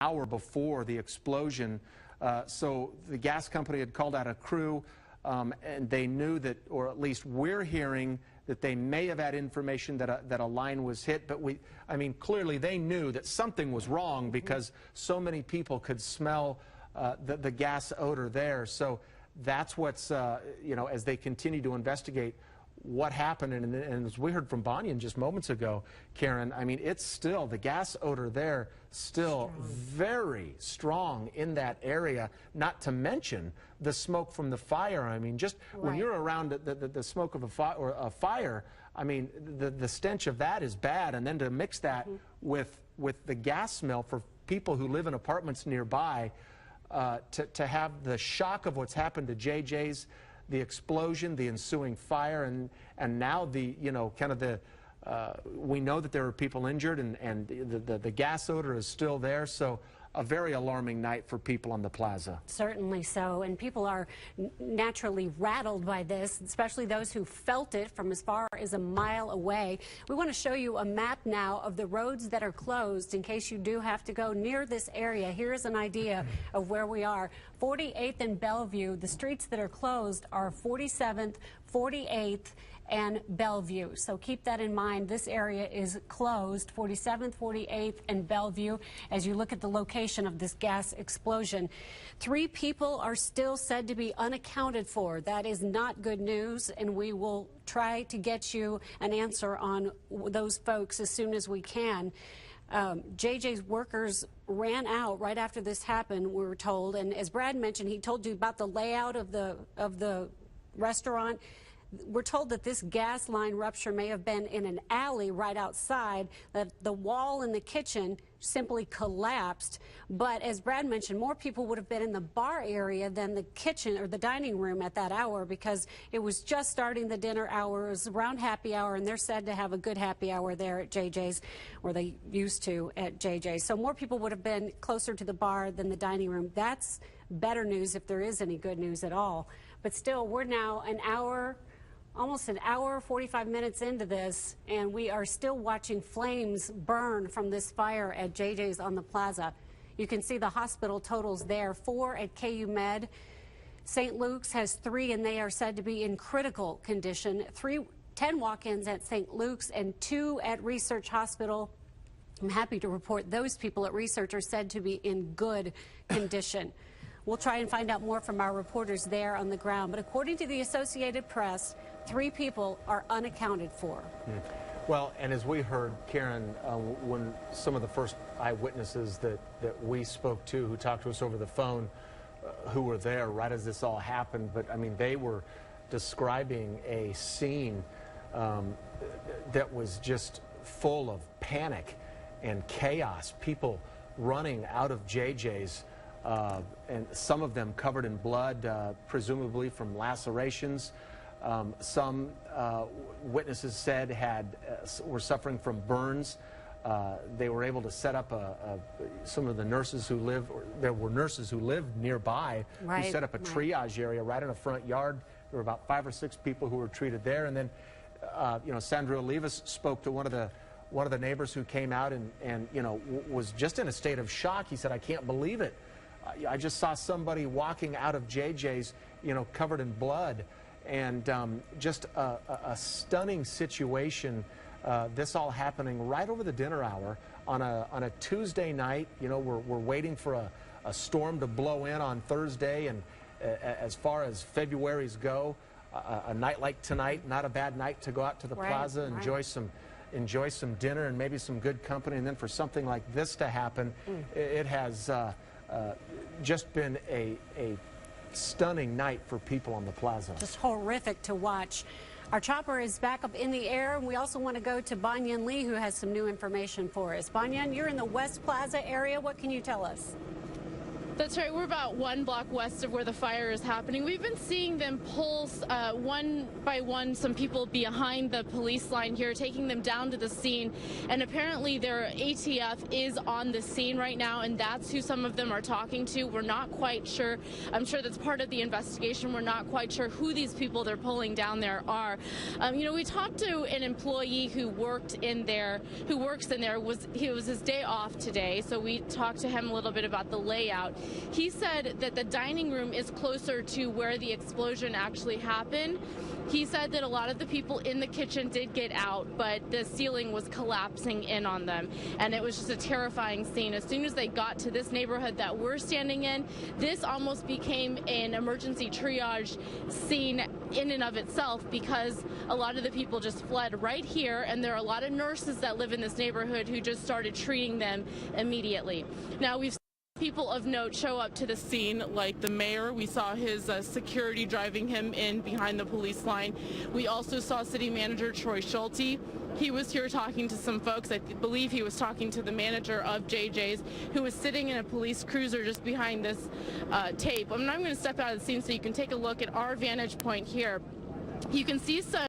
hour before the explosion. So the gas company had called out a crew, and they knew that, or at least we're hearing, that they may have had information that a line was hit. But I mean, clearly they knew that something was wrong because so many people could smell the gas odor there. So that's what's, you know, as they continue to investigate what happened. And as we heard from Banyan just moments ago, Karen, I mean, it's still, the gas odor there still very strong in that area, not to mention the smoke from the fire. I mean, just when you're around the smoke of a fire, I mean, the stench of that is bad. And then to mix that with the gas smell for people who live in apartments nearby, to have the shock of what's happened to JJ's, the explosion, the ensuing fire, and now the, you know, kind of the, we know that there are people injured, and the gas odor is still there. So a very alarming night for people on the plaza. Certainly so, and people are naturally rattled by this, especially those who felt it from as far as a mile away. We want to show you a map now of the roads that are closed in case you do have to go near this area. Here's an idea of where we are. 48th and Bellevue, the streets that are closed are 47th, 48th, and Bellevue. So keep that in mind. This area is closed, 47th, 48th, and Bellevue, as you look at the location of this gas explosion. 3 people are still said to be unaccounted for. That is not good news, and we will try to get you an answer on those folks as soon as we can. JJ's workers ran out right after this happened, we were told, and as Brad mentioned, he told you about the layout of the restaurant. We're told that this gas line rupture may have been in an alley right outside, that the wall in the kitchen simply collapsed. But as Brad mentioned, more people would have been in the bar area than the kitchen or the dining room at that hour, because it was just starting the dinner hours, around happy hour, and they're said to have a good happy hour there at JJ's, or they used to at JJ's. So more people would have been closer to the bar than the dining room. That's better news, if there is any good news at all. But still, we're now almost an hour, 45 minutes into this, and we are still watching flames burn from this fire at JJ's on the plaza. You can see the hospital totals there, 4 at KU Med. St. Luke's has 3, and they are said to be in critical condition. 10 walk-ins at St. Luke's and 2 at Research Hospital. I'm happy to report those people at Research are said to be in good condition. We'll try and find out more from our reporters there on the ground. But according to the Associated Press, 3 people are unaccounted for. Well, and as we heard, Karen, when some of the first eyewitnesses that we spoke to, who talked to us over the phone, who were there right as this all happened, but I mean, they were describing a scene that was just full of panic and chaos, people running out of JJ's. And some of them covered in blood, presumably from lacerations. Some witnesses said were suffering from burns. They were able to set up some of the nurses who live, or there were nurses who lived nearby, who set up a triage area right in the front yard. There were about 5 or 6 people who were treated there. And then, you know, Sandra Olivas spoke to one of the neighbors who came out and you know, was just in a state of shock. He said, "I can't believe it. I just saw somebody walking out of JJ's, you know, covered in blood." And just a stunning situation. This all happening right over the dinner hour on a Tuesday night. You know, we're waiting for a storm to blow in on Thursday, and as far as February's go, a night like tonight, not a bad night to go out to the plaza, enjoy some dinner and maybe some good company. And then for something like this to happen, it has just been a stunning night for people on the plaza. Just horrific to watch. Our chopper is back up in the air, and we also want to go to Banyan Lee, who has some new information for us. Banyan, you're in the West Plaza area. What can you tell us? That's right. We're about 1 block west of where the fire is happening. We've been seeing them pull one by one some people behind the police line here, taking them down to the scene. And apparently their ATF is on the scene right now, and that's who some of them are talking to. We're not quite sure. I'm sure that's part of the investigation. We're not quite sure who these people they're pulling down there are. We talked to an employee who works in there. It was his day off today, so we talked to him a little bit about the layout. He said that the dining room is closer to where the explosion actually happened. He said that a lot of the people in the kitchen did get out, but the ceiling was collapsing in on them, and it was just a terrifying scene. As soon as they got to this neighborhood that we're standing in, this almost became an emergency triage scene in and of itself, because a lot of the people just fled right here, and there are a lot of nurses that live in this neighborhood who just started treating them immediately. Now, we've people of note show up to the scene, like the mayor. We saw his security driving him in behind the police line. We also saw city manager Troy Schulte. He was here talking to some folks. I believe he was talking to the manager of JJ's, who was sitting in a police cruiser just behind this tape. I'm going to step out of the scene so you can take a look at our vantage point here. You can see some